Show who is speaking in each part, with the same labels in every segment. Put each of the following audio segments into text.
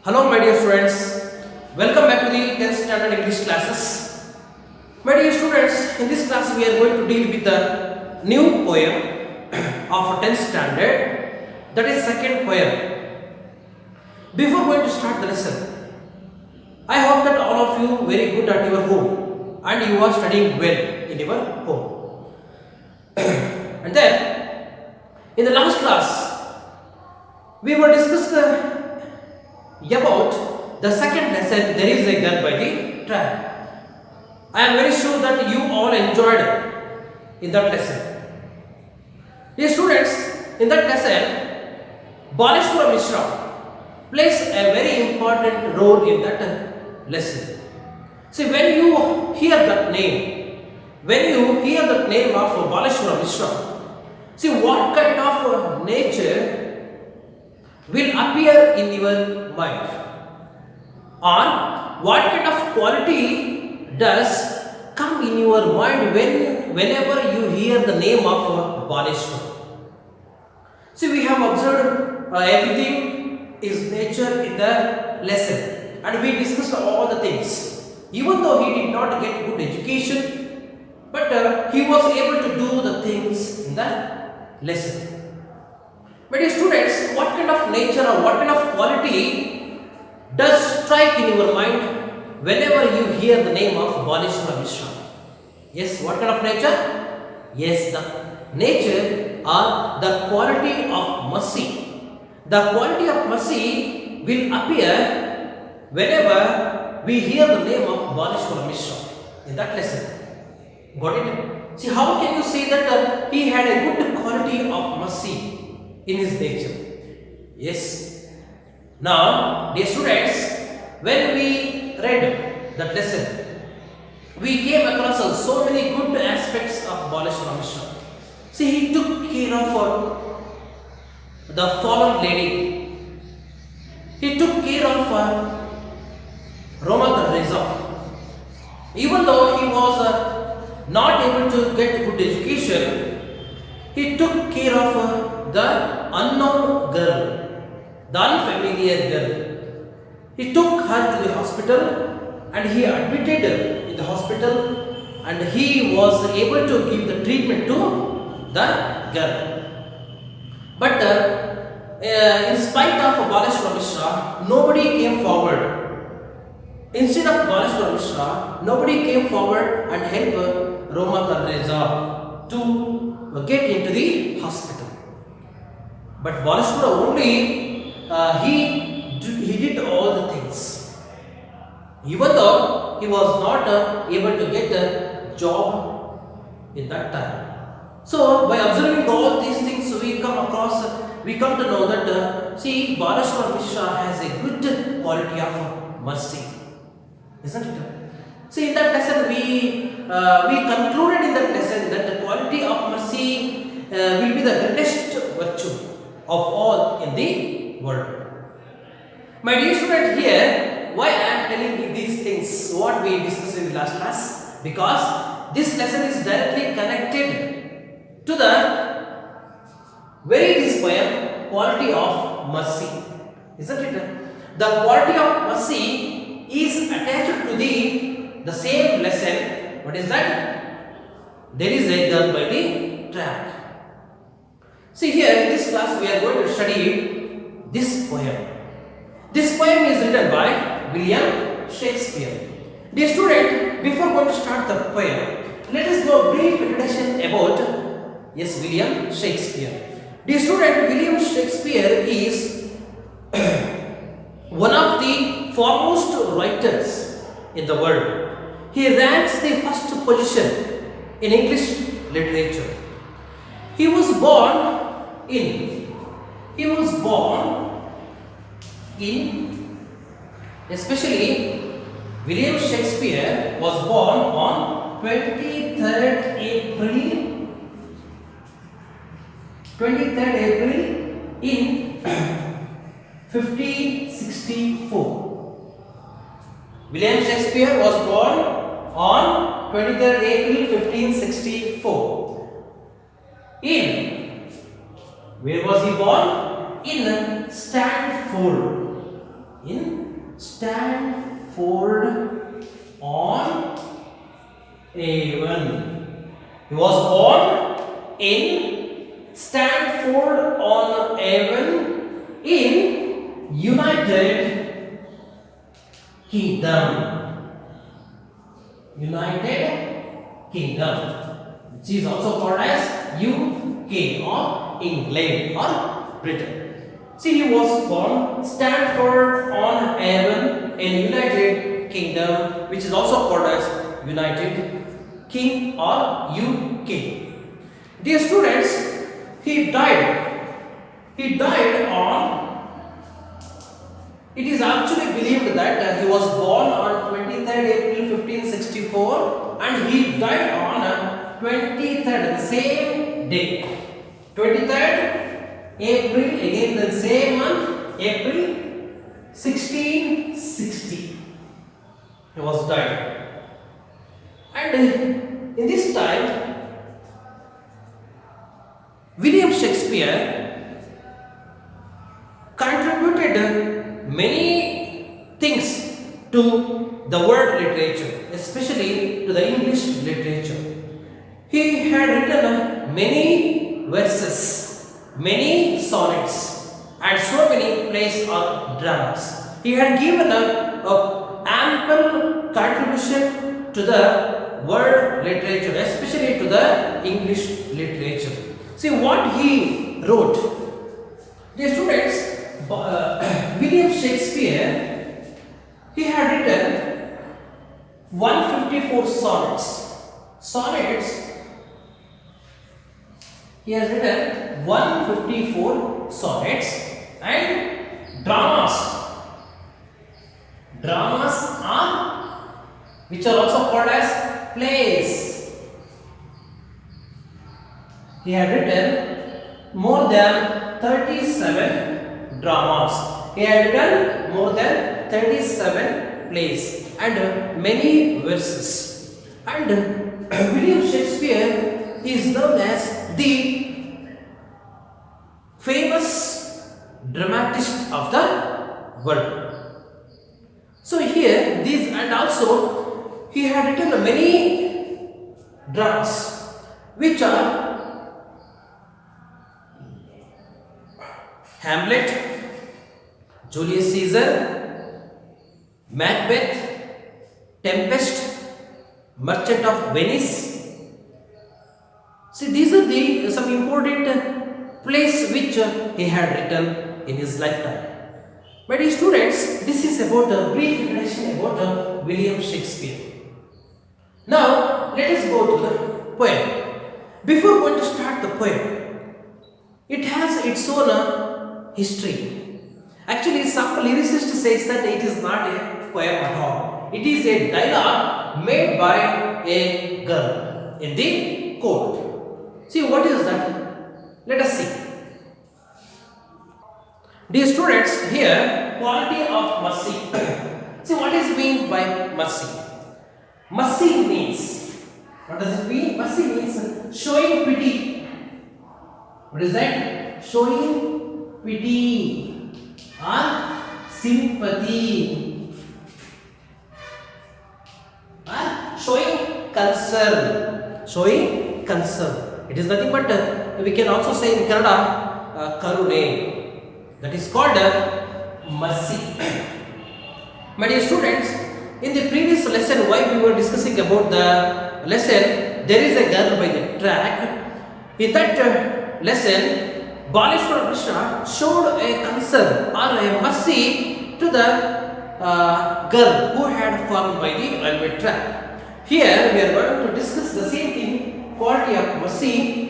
Speaker 1: Hello my dear students, welcome back to the 10th standard English classes. My dear students, in this class we are going to deal with the new poem of 10th standard, that is second poem. Before going to start the lesson, I hope that all of you very good at your home and you are studying well in your home. And then in the last class we were discussed about the second lesson, there is a girl by the track. I am very sure that you all enjoyed in that lesson. Dear students, in that lesson, Baleshwara Mishra plays a very important role in that lesson. See, when you hear that name, of Baleshwara Mishra, see what kind of nature will appear in your mind, or what kind of quality does come in your mind whenever you hear the name of Baleshwar. See, we have observed everything is nature in the lesson, and we discussed all the things. Even though he did not get good education, but he was able to do the things in the lesson. But dear students, what kind of nature or what kind of quality does strike in your mind whenever you hear the name of Baleshwara Mishra? Yes, what kind of nature? Yes, the nature or the quality of mercy. The quality of mercy will appear whenever we hear the name of Baleshwara Mishra in that lesson. Got it? See, how can you say that he had a good quality of mercy in his nature? Yes. Now, dear students, when we read that lesson, we came across so many good aspects of Baleshwara Mishra. See, he took care of the fallen lady. He took care of Roma Reza. Even though he was not able to get good education, he took care of the unknown girl, the unfamiliar girl. He took her to the hospital and he admitted her in the hospital, and he was able to give the treatment to the girl. But in spite of Baleshwara Mishra, nobody came forward. Instead of Baleshwara Mishra, nobody came forward and helped Roma Reza to get into the hospital. But Baleshwara only, he did all the things. Even though he was not able to get a job in that time. So by observing all these things, we come to know that see, Baleshwara Mishra has a good quality of mercy, isn't it? See, in that lesson we concluded in that lesson that the quality of mercy will be the greatest virtue of all in the world. My dear student, here why I am telling you these things, what we discussed in the last class, because this lesson is directly connected to the very this poem, quality of mercy, isn't it? The quality of mercy is attached to the same lesson. What is that? There is a girl by the track. See, here in this class we are going to study this poem. This poem is written by William Shakespeare. Dear student, before going to start the poem, let us know a brief introduction about William Shakespeare. Dear student, William Shakespeare is one of the foremost writers in the world. He ranks the first position in English literature. He was born in, especially William Shakespeare was born on 23rd April in 1564. William Shakespeare was born on 23rd April 1564. Where was he born? In Stanford. In Stanford on Avon. He was born in Stanford on Avon in United Kingdom. United Kingdom, which is also called as UK or England or Britain. See, he was born Stanford on Avon in United Kingdom, which is also called as United King or UK. Dear students, he died. He died on. It is actually believed that he was born on 23rd April 1564 and he died on 23rd, the same day. 23rd April, again the same month, April 1660. He was died. And in this time, William Shakespeare contributed many things to the world literature, especially to the English literature. He had written many verses, many sonnets, and so many plays or dramas. He had given a ample contribution to the world literature, especially to the English literature. See what he wrote. Dear students, William Shakespeare, he had written 154 sonnets. Sonnets, he has written 154 sonnets and dramas. Dramas are, which are also called as plays. He had written more than 37 dramas. He had written more than 37 plays and many verses. And William Shakespeare is known as the famous dramatist of the world. So here these, and also he had written many dramas which are Hamlet, Julius Caesar, Macbeth, Tempest, Merchant of Venice. See, these are the some important plays which he had written in his lifetime. My dear students, this is about a brief introduction about William Shakespeare. Now, let us go to the poem. Before going to start the poem, it has its own history. Actually, some lyricist says that it is not a poem at all. It is a dialogue made by a girl in the court. See, what is that? Let us see. Dear students, here, quality of mercy. See, what is meant by mercy? Mercy means, what does it mean? Mercy means showing pity. What is that? Showing pity or sympathy or showing concern. Showing concern. It is nothing but we can also say in Kannada karune. That is called mercy. My dear students, in the previous lesson, while we were discussing about the lesson, there is a girl by the track. In that lesson, Baleshwara Krishna showed a concern or a mercy to the girl who had fallen by the railway track. Here we are going to discuss the same thing, quality of mercy.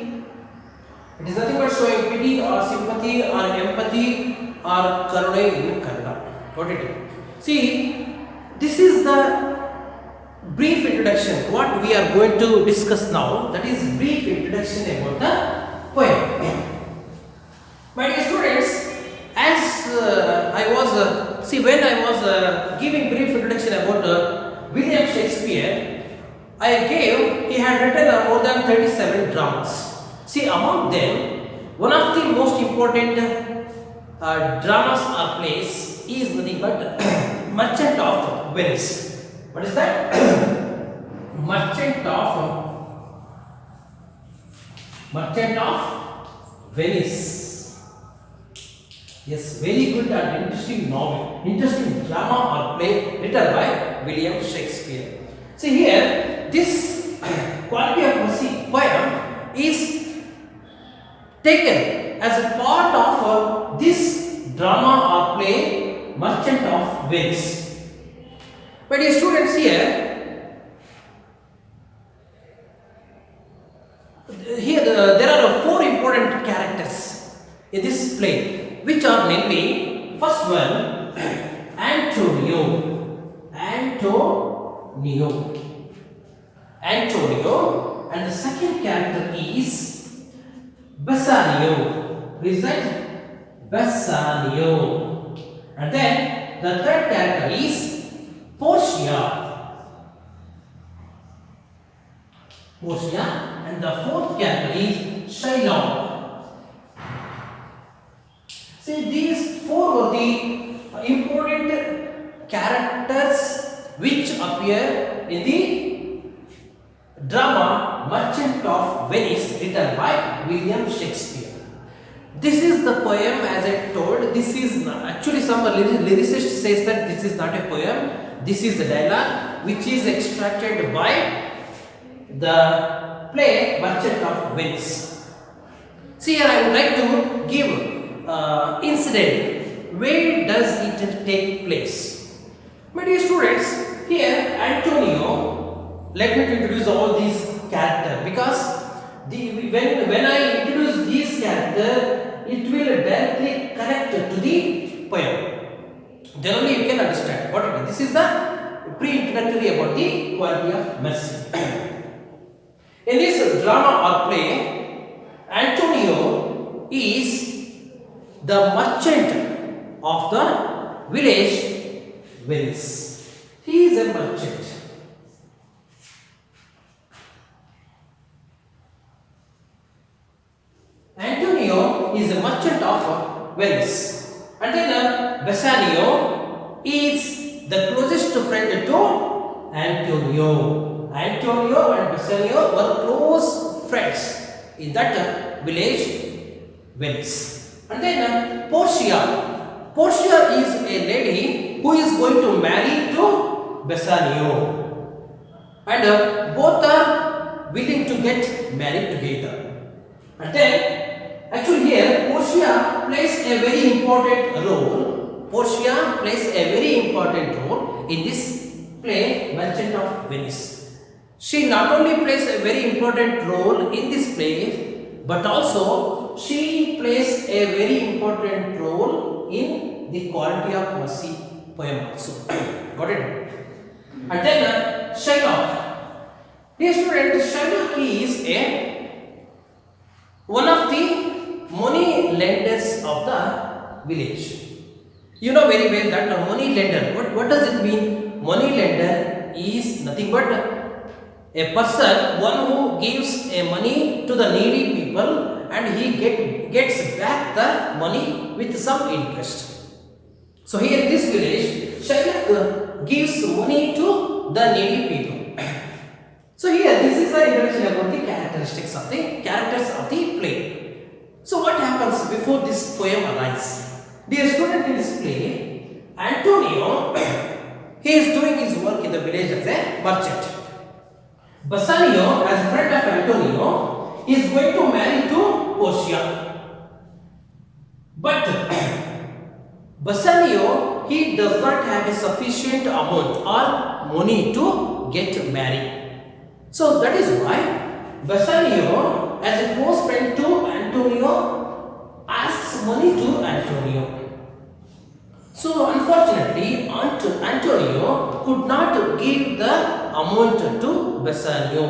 Speaker 1: It is nothing but showing pity or sympathy or empathy or karuna in Kannada. What it is? See, this is the brief introduction. What we are going to discuss now, that is brief introduction about the poem. My dear students, as I was when I was giving brief introduction about William Shakespeare, I gave he had written more than 37 dramas. See, among them, one of the most important dramas or plays is nothing but merchant of Venice. What is that? Merchant of Venice. Yes, very good and interesting novel, interesting drama or play written by William Shakespeare. See here, this Quality of Mercy poem is taken as a part of this drama or play Merchant of Venice. My dear students, here there are four important characters in this play, which are namely, first one, Antonio, and the second character is Bassanio. Who is that? Bassanio. And then the third character is Portia, and the fourth character is Shylock. See, these four were the important characters which appear in the drama Merchant of Venice written by William Shakespeare. This is the poem, as I told. This is not, actually some lyricist says that this is not a poem. This is the dialogue which is extracted by the play Merchant of Venice. See here, I would like to give incident. Where does it take place? My dear students, here Antonio. Let me introduce all these characters, because when I introduce these characters, it will directly connect to the poem. Then only you can understand what it is. This is the pre-introductory about the Quality of Mercy. In this drama or play, Antonio is the merchant of the village Venice. He is a merchant. Antonio is a merchant of Venice. And then Bassanio is the closest friend to Antonio. Antonio and Bassanio were close friends in that village Venice. And then Portia. Portia is a lady who is going to marry to Bassanio. And both are willing to get married together. And then, actually here, Portia plays a very important role. Portia plays a very important role in this play, Merchant of Venice. She not only plays a very important role in this play, but also she plays a very important role in the Quality of Mercy poem also. Got it? And then Shylock. Dear student, Shylock is one of the money lenders of the village. You know very well that a money lender, what does it mean? Money lender is nothing but a person, one who gives a money to the needy people, and he gets back the money with some interest. So here in this village, Shylock gives money to the needy people. So here, this is the introduction about the characteristics of the characters of the play. So what happens before this poem arises? Dear student, in this play, Antonio, he is doing his work in the village as a merchant. Bassanio, as a friend of Antonio, is going to marry to Portia. But Bassanio, he does not have a sufficient amount or money to get married. So that is why Bassanio, as a close friend to Antonio, asks money to Antonio. So unfortunately, Antonio could not give the amount to Bassanio,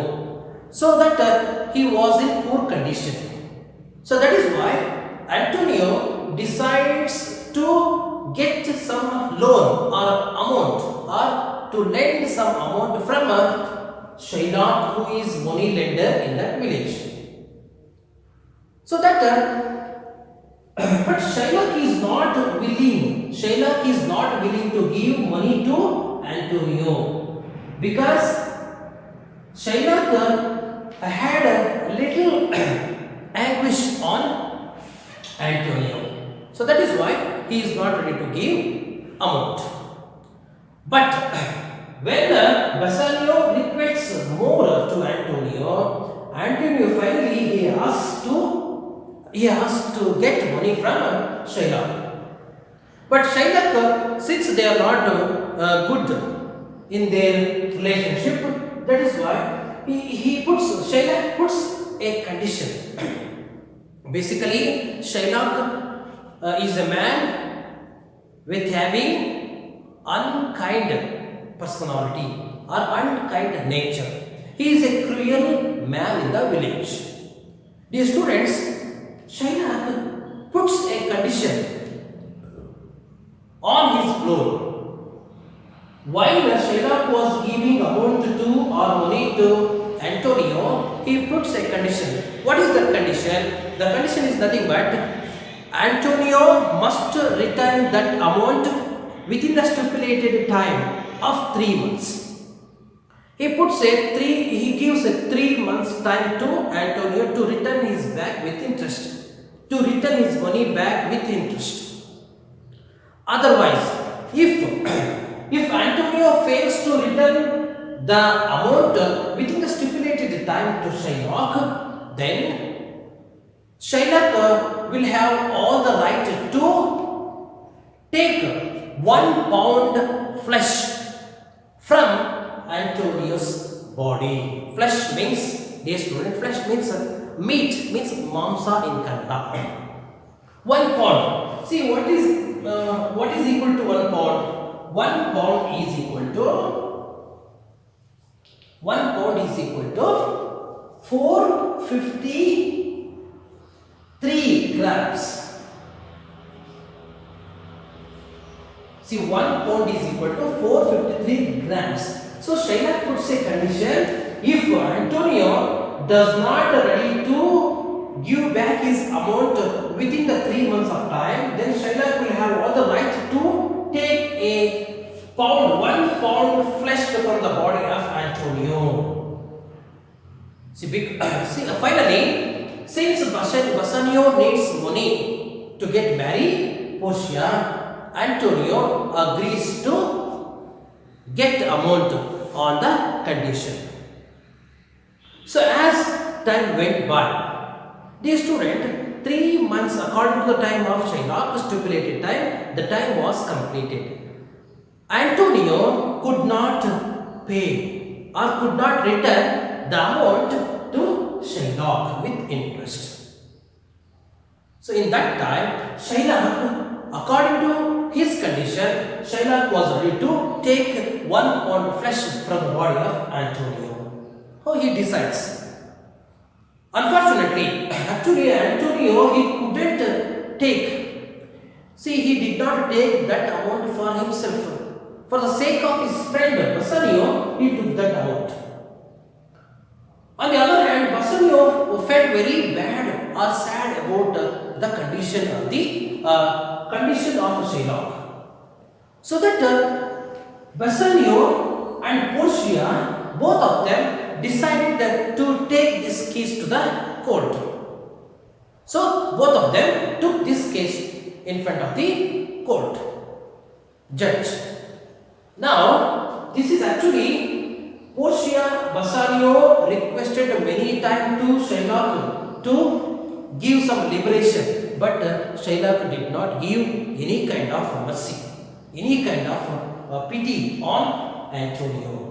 Speaker 1: so that he was in poor condition. So that is why Antonio decides to get some loan or amount, or to lend some amount from Shylock, who is money lender in that village. So that but Shylock is not willing to give money Antonio, because Shylock had a little anguish on Antonio. So that is why he is not ready to give amount. But when Bassanio requests more to Antonio, Antonio finally he asks to get money from Shylock. But Shylock, since they are not good in their relationship, that is why Shylock puts a condition. Basically, Shylock is a man with having unkind personality or unkind nature. He is a cruel man in the village. Dear students, Shylock puts a condition on his loan. While Shylock was giving amount to or money to Antonio, he puts a condition. What is that condition? The condition is nothing but Antonio must return that amount within the stipulated time of 3 months. He gives a 3 months time to Antonio to return his back with interest, to return his money back with interest. Otherwise, if Antonio fails to return the amount within the stipulated time to Shylock, then Shylock will have all the right to take 1 pound flesh from Antonio's body. Flesh means, dear student, flesh means meat, means mamsa in Kannada. 1 pound. See, what is equal to 1 pound? 1 pound is equal to 453 grams. See, 1 pound is equal to 453 grams. So Shylock puts a condition: if Antonio does not ready to give back his amount within the 3 months of time, then Shylock will have all the right to take a 1 pound flesh from the body of Antonio. Finally, since Bassanio needs money to get married Portia, Antonio agrees to get amount on the condition. So as time went by, the student, 3 months according to the time of Shylock, stipulated time, the time was completed. Antonio could not pay or could not return the amount to Shylock with interest. So in that time, Shylock, according to his condition, Shylock was ready to take 1 pound flesh from the body of Antonio. So he decides. Unfortunately, actually Antonio, he couldn't take. See, he did not take that amount for himself. For the sake of his friend Bassanio, he took that amount. On the other hand, Bassanio felt very bad or sad about the condition of Shylock. So that Bassanio and Portia, both of them decided to take this case to the court. So both of them took this case in front of the court judge. Now, this is actually Portia. Bassanio requested many times to Shylock to give some liberation, but Shylock did not give any kind of mercy, any kind of pity on Antonio.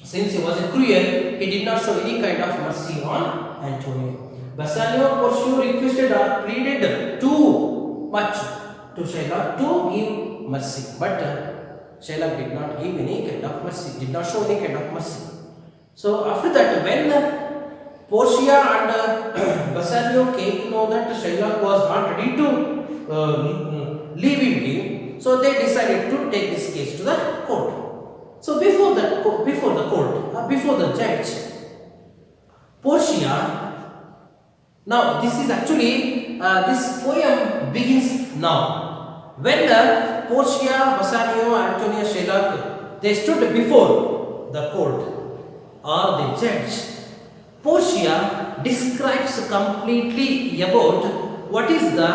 Speaker 1: Since he was a cruel, he did not show any kind of mercy on Antonio. Bassanio, Portia requested or pleaded too much to Shylock to give mercy, but Shylock did not give any kind of mercy, did not show any kind of mercy. So after that, when Portia and Bassanio came to know that Shylock was not ready to leave him, so they decided to take this case to the court. So before the judge, Portia. Now this is actually this poem begins now. When Portia, Bassanio, Antonio, Shylock, they stood before the court or the judge. Portia describes completely about what is the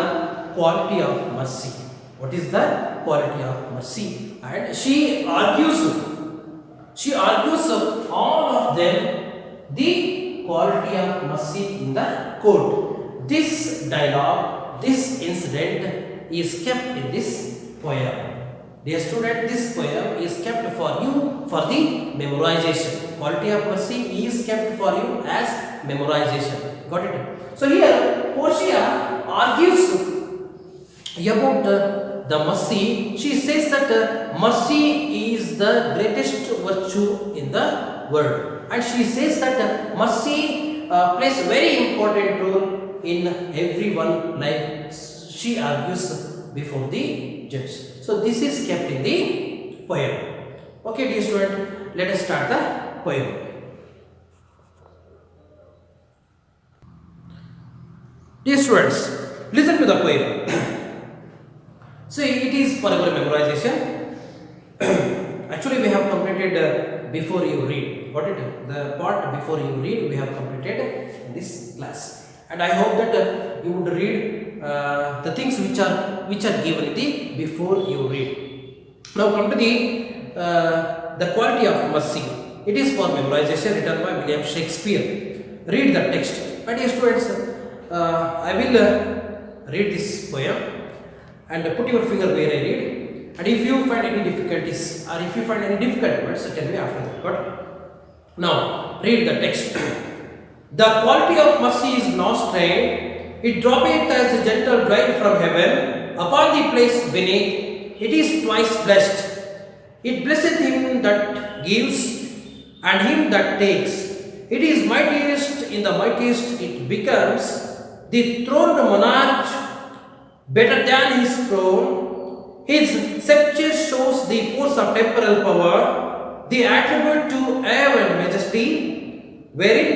Speaker 1: quality of mercy. What is the quality of mercy? And she argues all of them the quality of mercy in the court. This dialogue, this incident is kept in this poem. Dear student, this poem is kept for you for the memorization. Quality of mercy is kept for you as memorization. Got it? So here Portia argues about the mercy. She says that mercy is the greatest virtue in the world, and she says that mercy plays a very important role in everyone life. She argues before the judge. So this is kept in the poem. Okay, dear student, let us start the poem. Dear students, listen to the poem. So it is for our memorization. Actually, we have completed before you read. Got it? The part before you read we have completed in this class, and I hope that you would read the things which are given in the before you read. Now come to the quality of mercy. It is for memorization, written by William Shakespeare. Read the text. My dear students, I will read this poem and put your finger where I read. And if you find any difficulties or if you find any difficult words, tell me after that. But now read the text. The quality of mercy is not strained. It droppeth as a gentle rain from heaven upon the place beneath. It is twice blessed. It blesseth him that gives and him that takes. It is mightiest in the mightiest. It becomes the throned monarch better than his throne. His sceptre shows the force of temporal power, the attribute to awe and majesty, wherein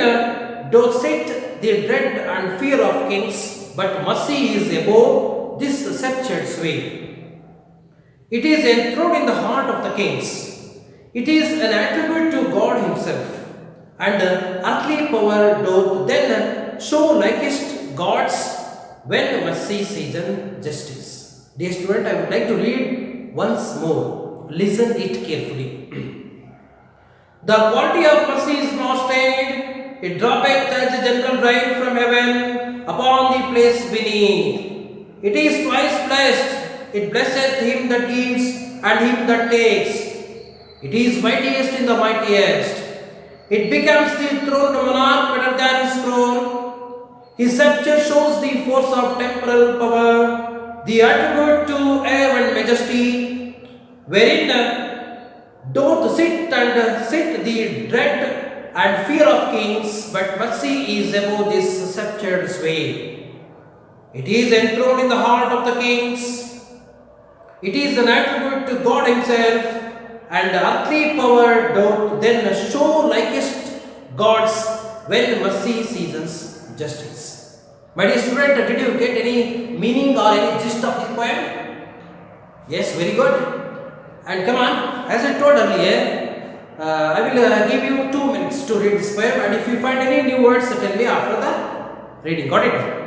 Speaker 1: doth sit the dread and fear of kings, but mercy is above this sceptred sway. It is enthroned in the heart of the kings. It is an attribute to God himself, and earthly power doth then show likest God's when mercy season justice. Dear student, I would like to read once more. Listen it carefully. The quality of mercy is not stained. It droppeth as a gentle rain from heaven upon the place beneath. It is twice blessed. It blesseth him that gives and him that takes. It is mightiest in the mightiest. It becomes the throned monarch better than his throne. His sceptre shows the force of temporal power, the attribute to awe and majesty, wherein doth sit the dread and fear of kings, but mercy is above this sceptred sway. It is enthroned in the heart of the kings. It is an attribute to God himself, and earthly power doth then show likest God's when mercy seasons justice. My dear student, did you get any meaning or any gist of this poem? Yes, very good. And come on, as I told earlier, I will give you 2 minutes to read this poem, and if you find any new words, tell me after the reading. Got it?